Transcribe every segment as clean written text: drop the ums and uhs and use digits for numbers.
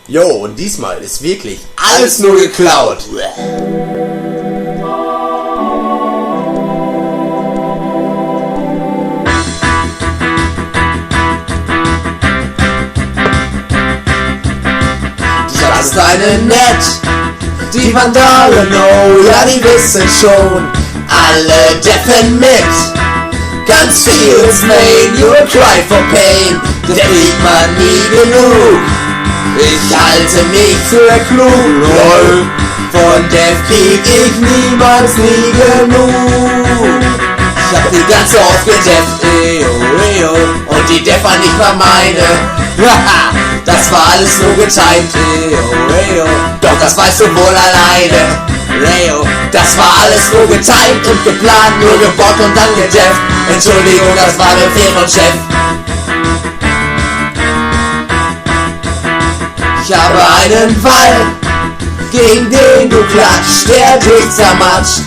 Jo, und diesmal ist wirklich alles nur geklaut. Das ist eine nett, die Vandalen, oh ja, die wissen schon, alle deffen mit. Ganz viel's Main, you'll cry for pain, der kriegt man nie genug. Ich halte mich für klug, lol. Von Death krieg ich niemals nie genug. Ich hab die ganze oft gedefft, und die Deff war nicht mal meine. Haha, das war alles nur getimed, doch das weißt du wohl alleine. Das war alles nur getimed und geplant, nur gebockt und dann gedefft. Entschuldigung, das war Befehl vom Chef. Ich habe einen Fall, gegen den du klatscht, der dich zermatscht.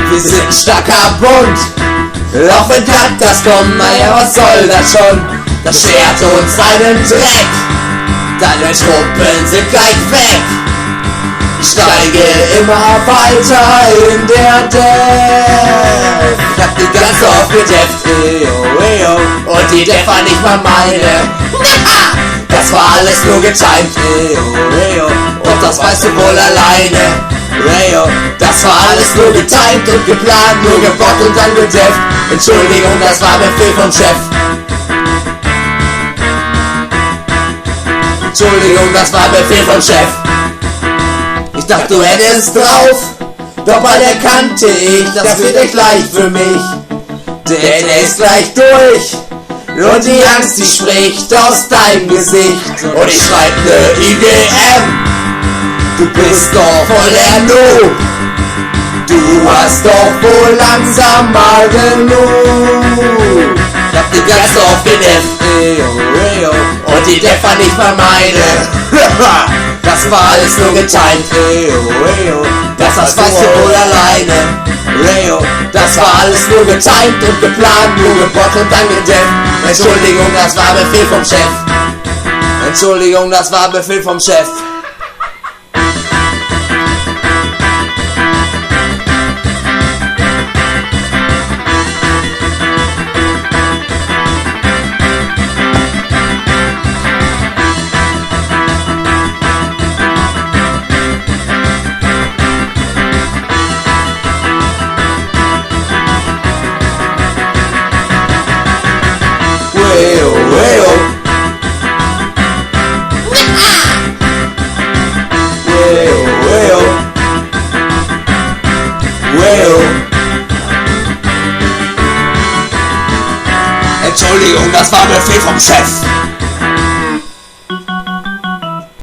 Wir sind starker Bund, auch wenn Kack das kommt, naja, was soll das schon? Das schert uns einen Dreck, deine Truppen sind gleich weg. Steige immer weiter in der Death. Ich hab die ganze oft gedefft, und die Death war nicht mal meine. Das war alles nur getimed, und das weißt du wohl alleine. Das war alles nur getimed und geplant, nur gebockt und dann gedefft. Entschuldigung, das war Befehl vom Chef. Entschuldigung, das war Befehl vom Chef. Ich dachte, du hättest drauf, doch bald erkannte ich, das wird echt leicht für mich. Denn er ist gleich durch, und die Angst, die spricht aus deinem Gesicht. Und ich schreib ne IGM, du bist doch voll der Noob. Du hast doch wohl langsam mal genug. Ich hab die ganze oft gedefft, und die Deff war nicht mal meine. Das war alles nur getimed, das weißt du wohl alleine. Das war alles nur getimed und geplant, nur gebockt und dann gedefft. Entschuldigung, das war Befehl vom Chef. Entschuldigung, das war Befehl vom Chef. Entschuldigung, das war Befehl vom Chef.